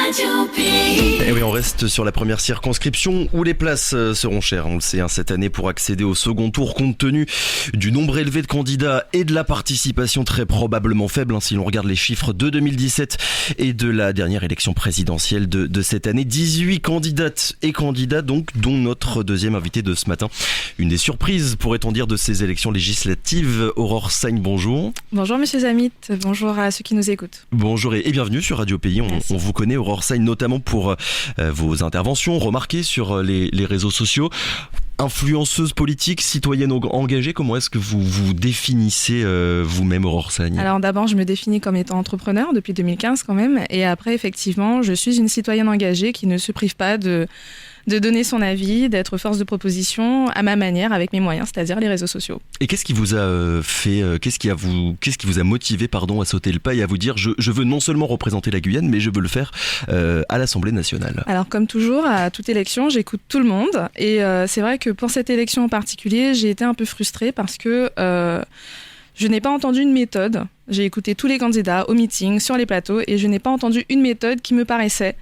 Radio Pays. Et oui, on reste sur la première circonscription où les places seront chères, on le sait, cette année pour accéder au second tour compte tenu du nombre élevé de candidats et de la participation très probablement faible si l'on regarde les chiffres de 2017 et de la dernière élection présidentielle de cette année. 18 candidates et candidats donc, dont notre deuxième invité de ce matin. Une des surprises, pourrait-on dire, de ces élections législatives. Aurore Sagne, bonjour. Bonjour Monsieur Zamit, bonjour à ceux qui nous écoutent. Bonjour et bienvenue sur Radio Pays. On vous connaît, Aurore Sagne, notamment pour vos interventions remarquées sur les réseaux sociaux. Influenceuse politique, citoyenne engagée, comment est-ce que vous vous définissez vous-même, Aurore Sagne ? Alors d'abord, je me définis comme étant entrepreneur depuis 2015 quand même, et après effectivement, je suis une citoyenne engagée qui ne se prive pas de donner son avis, d'être force de proposition à ma manière, avec mes moyens, c'est-à-dire les réseaux sociaux. Et qu'est-ce qui vous a qu'est-ce qui vous a motivé, à sauter le pas et à vous dire je veux non seulement représenter la Guyane, mais je veux le faire à l'Assemblée nationale ? Alors comme toujours, à toute élection, j'écoute tout le monde, et c'est vrai que pour cette élection en particulier, j'ai été un peu frustrée parce que je n'ai pas entendu une méthode. J'ai écouté tous les candidats au meeting, sur les plateaux, et je n'ai pas entendu une méthode qui me paraissait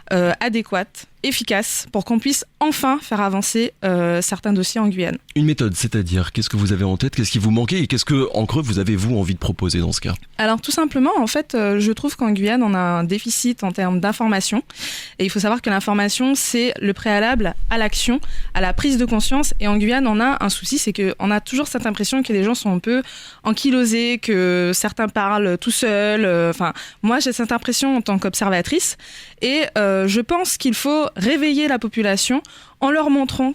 adéquate, efficace, pour qu'on puisse enfin faire avancer certains dossiers en Guyane. Une méthode, c'est-à-dire, qu'est-ce que vous avez en tête ? Qu'est-ce qui vous manquait ? Et qu'est-ce que, en creux, vous avez envie de proposer dans ce cas ? Alors tout simplement, en fait, je trouve qu'en Guyane, on a un déficit en termes d'information. Et il faut savoir que l'information, c'est le préalable à l'action, à la prise de conscience. Et en Guyane, on a un souci, c'est qu'on a toujours cette impression que les gens sont un peu ankylosés, que certains parlent tout seuls. Moi, j'ai cette impression en tant qu'observatrice. Et je pense qu'il faut réveiller la population en leur montrant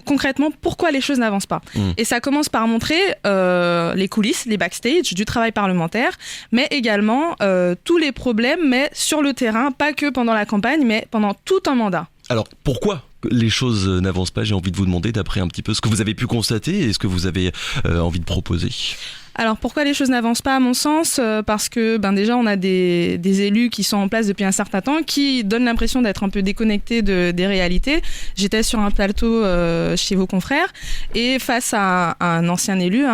concrètement pourquoi les choses n'avancent pas. Et ça commence par montrer les coulisses, les backstage du travail parlementaire, mais également tous les problèmes, mais sur le terrain, pas que pendant la campagne, mais pendant tout un mandat. Alors, pourquoi les choses n'avancent pas ? J'ai envie de vous demander, d'après un petit peu ce que vous avez pu constater et ce que vous avez envie de proposer. Alors pourquoi les choses n'avancent pas à mon sens ? Parce que déjà on a des élus qui sont en place depuis un certain temps, qui donnent l'impression d'être un peu déconnectés des réalités. J'étais sur un plateau chez vos confrères et face à un ancien élu,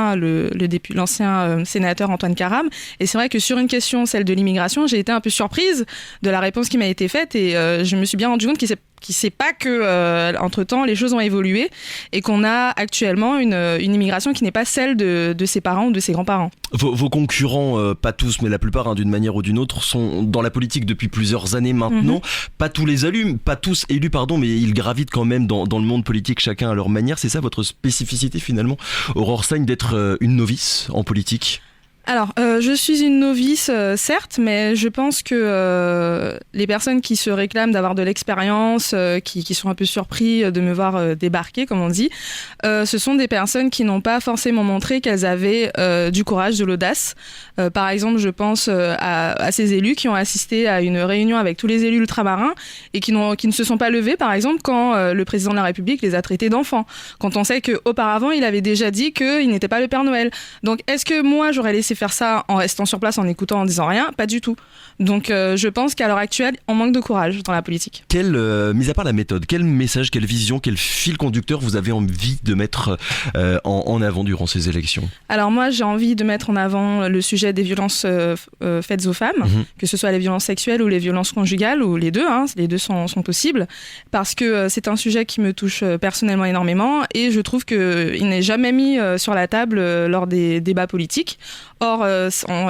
l'ancien sénateur Antoine Karam, et c'est vrai que sur une question, celle de l'immigration, j'ai été un peu surprise de la réponse qui m'a été faite et je me suis bien rendu compte qu'il ne sait pas que entre-temps les choses ont évolué et qu'on a actuellement une immigration qui n'est pas celle de ses parents ou de ses grands-parents. Vos concurrents, pas tous mais la plupart d'une manière ou d'une autre, sont dans la politique depuis plusieurs années maintenant. Pas tous élus, mais ils gravitent quand même dans le monde politique, chacun à leur manière. C'est ça votre spécificité finalement, Aurore Sagne, d'être une novice en politique ? Alors, je suis une novice, certes, mais je pense que les personnes qui se réclament d'avoir de l'expérience, qui sont un peu surpris de me voir débarquer, comme on dit, ce sont des personnes qui n'ont pas forcément montré qu'elles avaient du courage, de l'audace. Par exemple, je pense à ces élus qui ont assisté à une réunion avec tous les élus ultramarins et qui ne se sont pas levés, par exemple, quand le président de la République les a traités d'enfants. Quand on sait qu'auparavant, il avait déjà dit qu'il n'était pas le Père Noël. Donc, est-ce que moi, j'aurais laissé faire ça en restant sur place, en écoutant, en disant rien? Pas du tout. Donc je pense qu'à l'heure actuelle, on manque de courage dans la politique. Mis à part la méthode, quel message, quelle vision, quel fil conducteur vous avez envie de mettre en avant durant ces élections? Alors moi, j'ai envie de mettre en avant le sujet des violences faites aux femmes, que ce soit les violences sexuelles ou les violences conjugales, ou les deux, les deux sont possibles, parce que c'est un sujet qui me touche personnellement énormément, et je trouve qu'il n'est jamais mis sur la table lors des débats politiques. Or,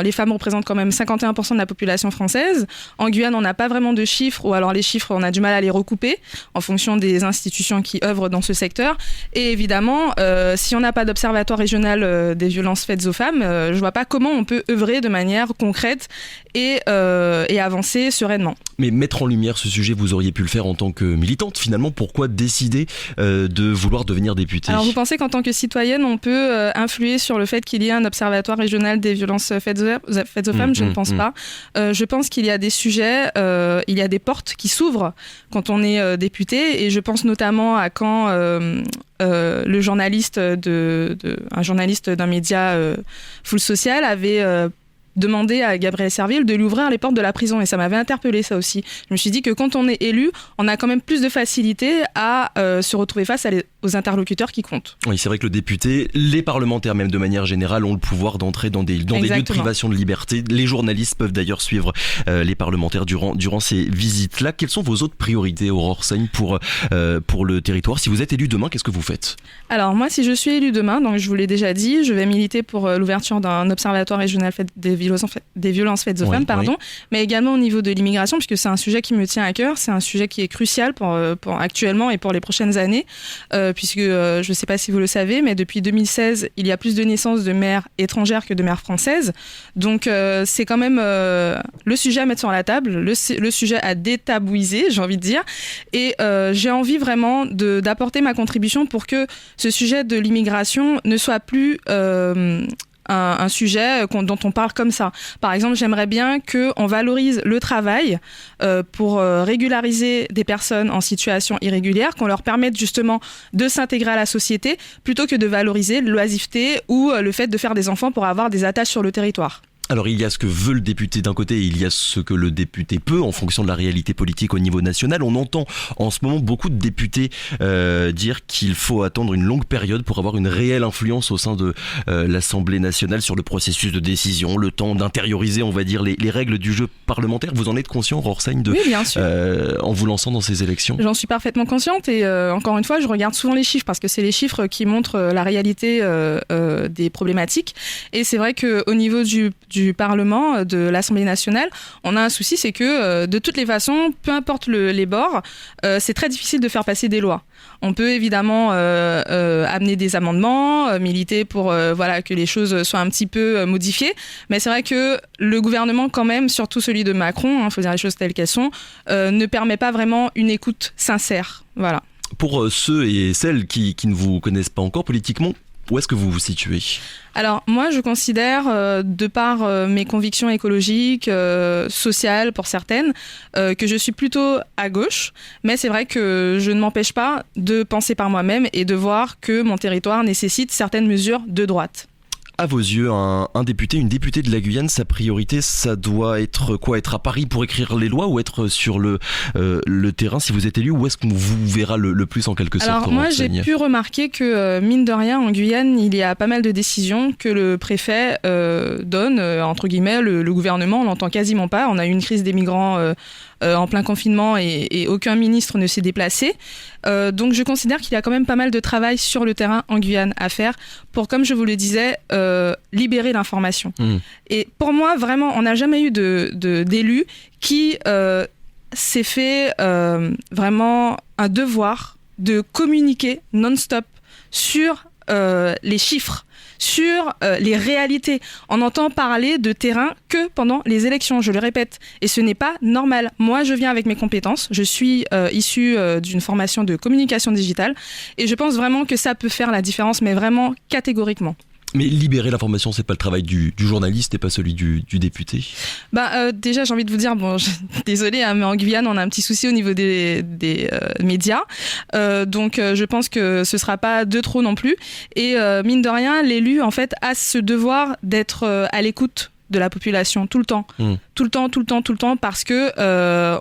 les femmes représentent quand même 51% de la population française. En Guyane, on n'a pas vraiment de chiffres, ou alors les chiffres, on a du mal à les recouper en fonction des institutions qui œuvrent dans ce secteur. Et évidemment, si on n'a pas d'observatoire régional des violences faites aux femmes, je vois pas comment on peut œuvrer de manière concrète et avancer sereinement. Mais mettre en lumière ce sujet, vous auriez pu le faire en tant que militante finalement. Pourquoi décider de vouloir devenir députée? Alors vous pensez qu'en tant que citoyenne, on peut influer sur le fait qu'il y ait un observatoire régional des violences faites aux femmes? Je ne pense pas. Je pense qu'il y a des sujets, il y a des portes qui s'ouvrent quand on est député, et je pense notamment à quand le journaliste un journaliste d'un média Full Social avait demandé à Gabriel Serville de lui ouvrir les portes de la prison. Et ça m'avait interpellé, ça aussi. Je me suis dit que quand on est élu, on a quand même plus de facilité à se retrouver face aux interlocuteurs qui comptent. Oui, c'est vrai que le député, les parlementaires même de manière générale, ont le pouvoir d'entrer dans des lieux de privation de liberté. Les journalistes peuvent d'ailleurs suivre les parlementaires durant ces visites-là. Quelles sont vos autres priorités, Aurore Seigne, pour le territoire? Si vous êtes élu demain, qu'est-ce que vous faites? Alors moi, si je suis élu demain, donc je vous l'ai déjà dit, je vais militer pour l'ouverture d'un observatoire régional des violences faites aux femmes, mais également au niveau de l'immigration, puisque c'est un sujet qui me tient à cœur, c'est un sujet qui est crucial pour actuellement et pour les prochaines années, puisque je ne sais pas si vous le savez, mais depuis 2016, il y a plus de naissances de mères étrangères que de mères françaises. Donc c'est quand même le sujet à mettre sur la table, le sujet à détabouiser, j'ai envie de dire. Et j'ai envie vraiment d'apporter ma contribution pour que ce sujet de l'immigration ne soit plus un sujet dont on parle comme ça. Par exemple, j'aimerais bien qu'on valorise le travail pour régulariser des personnes en situation irrégulière, qu'on leur permette justement de s'intégrer à la société, plutôt que de valoriser l'oisiveté ou le fait de faire des enfants pour avoir des attaches sur le territoire. Alors il y a ce que veut le député d'un côté et il y a ce que le député peut en fonction de la réalité politique au niveau national. On entend en ce moment beaucoup de députés dire qu'il faut attendre une longue période pour avoir une réelle influence au sein de l'Assemblée nationale sur le processus de décision, le temps d'intérioriser, on va dire, les règles du jeu parlementaire. Vous en êtes conscient, Aurore Seigne, Oui, bien sûr. En vous lançant dans ces élections? J'en suis parfaitement consciente et encore une fois, je regarde souvent les chiffres parce que c'est les chiffres qui montrent la réalité des problématiques. Et c'est vrai qu'au niveau du Parlement, de l'Assemblée nationale, on a un souci, c'est que de toutes les façons, peu importe les bords, c'est très difficile de faire passer des lois. On peut évidemment amener des amendements, militer pour que les choses soient un petit peu modifiées, mais c'est vrai que le gouvernement quand même, surtout celui de Macron, faut dire les choses telles qu'elles sont, ne permet pas vraiment une écoute sincère. Voilà. Pour ceux et celles qui ne vous connaissent pas encore politiquement, où est-ce que vous vous situez ? Alors moi je considère, de par mes convictions écologiques, sociales pour certaines, que je suis plutôt à gauche, mais c'est vrai que je ne m'empêche pas de penser par moi-même et de voir que mon territoire nécessite certaines mesures de droite. À vos yeux, un député, une députée de la Guyane, sa priorité, ça doit être quoi ? Être à Paris pour écrire les lois ou être sur le terrain si vous êtes élu ? Où est-ce qu'on vous verra le plus en quelque sorte ? Alors moi j'ai pu remarquer que mine de rien en Guyane, il y a pas mal de décisions que le préfet donne, entre guillemets, le gouvernement, on l'entend quasiment pas. On a eu une crise des migrants en plein confinement et aucun ministre ne s'est déplacé. Donc je considère qu'il y a quand même pas mal de travail sur le terrain en Guyane à faire pour, comme je vous le disais, libérer l'information. Et pour moi, vraiment, on n'a jamais eu d'élu qui s'est fait vraiment un devoir de communiquer non-stop sur les chiffres, sur les réalités. On entend parler de terrain que pendant les élections, je le répète, et ce n'est pas normal. Moi, je viens avec mes compétences, je suis issue d'une formation de communication digitale, et je pense vraiment que ça peut faire la différence, mais vraiment catégoriquement. Mais libérer l'information, c'est pas le travail du journaliste et pas celui du député. Déjà, j'ai envie de vous dire, désolé, hein, mais en Guyane, on a un petit souci au niveau des médias. Donc, je pense que ce sera pas de trop non plus. Et mine de rien, l'élu, en fait, a ce devoir d'être à l'écoute de la population tout le temps. Tout le temps, parce que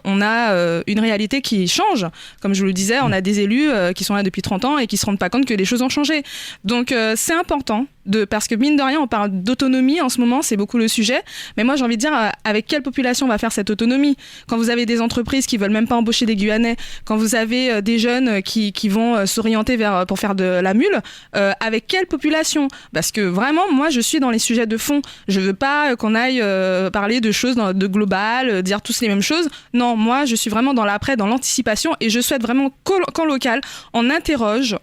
on a une réalité qui change. Comme je vous le disais, on a des élus qui sont là depuis 30 ans et qui se rendent pas compte que les choses ont changé. Donc, c'est important. Parce que mine de rien, on parle d'autonomie en ce moment, c'est beaucoup le sujet. Mais moi, j'ai envie de dire, avec quelle population on va faire cette autonomie ? Quand vous avez des entreprises qui veulent même pas embaucher des Guyanais, quand vous avez des jeunes qui vont s'orienter pour faire de la mule, avec quelle population ? Parce que vraiment, moi, je suis dans les sujets de fond. Je veux pas qu'on aille parler de choses de global, dire tous les mêmes choses. Non, moi, je suis vraiment dans l'après, dans l'anticipation, et je souhaite vraiment qu'en local, on interroge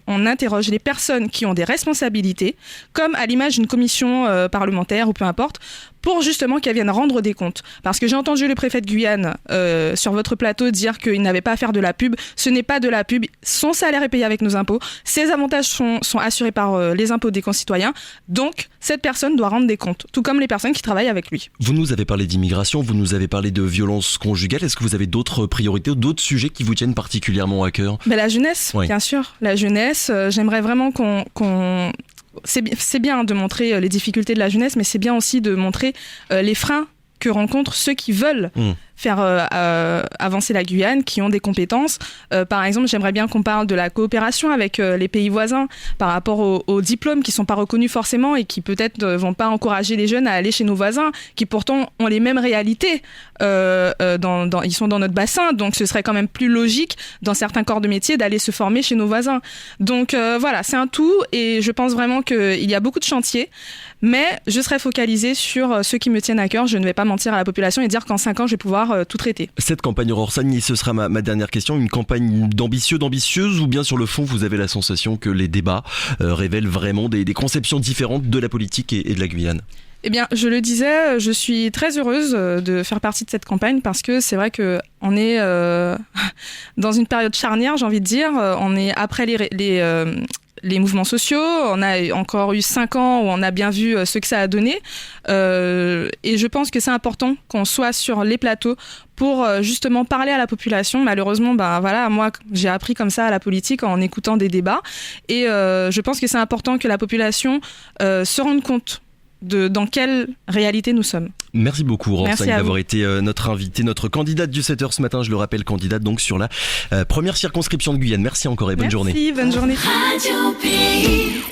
les personnes qui ont des responsabilités, comme à l'image d'une commission parlementaire ou peu importe, pour justement qu'elles viennent rendre des comptes. Parce que j'ai entendu le préfet de Guyane sur votre plateau dire qu'il n'avait pas à faire de la pub. Ce n'est pas de la pub. Son salaire est payé avec nos impôts. Ses avantages sont assurés par les impôts des concitoyens. Donc, cette personne doit rendre des comptes, tout comme les personnes qui travaillent avec lui. Vous nous avez parlé d'immigration, vous nous avez parlé de violence conjugale. Est-ce que vous avez d'autres priorités ou d'autres sujets qui vous tiennent particulièrement à cœur ? La jeunesse, oui. Bien sûr. La jeunesse, j'aimerais vraiment qu'on c'est bien de montrer les difficultés de la jeunesse, mais c'est bien aussi de montrer les freins que rencontrent ceux qui veulent faire avancer la Guyane, qui ont des compétences. Par exemple, j'aimerais bien qu'on parle de la coopération avec les pays voisins par rapport aux diplômes qui ne sont pas reconnus forcément et qui peut-être ne vont pas encourager les jeunes à aller chez nos voisins, qui pourtant ont les mêmes réalités. Ils sont dans notre bassin, donc ce serait quand même plus logique dans certains corps de métier d'aller se former chez nos voisins. Donc voilà, c'est un tout et je pense vraiment qu'il y a beaucoup de chantiers, mais je serai focalisée sur ceux qui me tiennent à cœur. Je ne vais pas mentir à la population et dire qu'en 5 ans, je vais pouvoir tout traiter. Cette campagne Aurore Sagny, ce sera ma dernière question, une campagne d'ambitieuse ou bien sur le fond, vous avez la sensation que les débats révèlent vraiment des conceptions différentes de la politique et de la Guyane ? Eh bien, je le disais, je suis très heureuse de faire partie de cette campagne parce que c'est vrai qu'on est dans une période charnière, j'ai envie de dire. On est après les mouvements sociaux, on a encore eu 5 ans où on a bien vu ce que ça a donné. Et je pense que c'est important qu'on soit sur les plateaux pour justement parler à la population. Malheureusement, moi, j'ai appris comme ça à la politique en écoutant des débats. Et je pense que c'est important que la population se rende compte dans quelle réalité nous sommes. Merci beaucoup Aurore Sagny d'avoir été notre invitée, notre candidate du 7h ce matin, je le rappelle, candidate donc sur la première circonscription de Guyane. Merci encore et bonne journée. Merci, bonne journée. Radio Pays.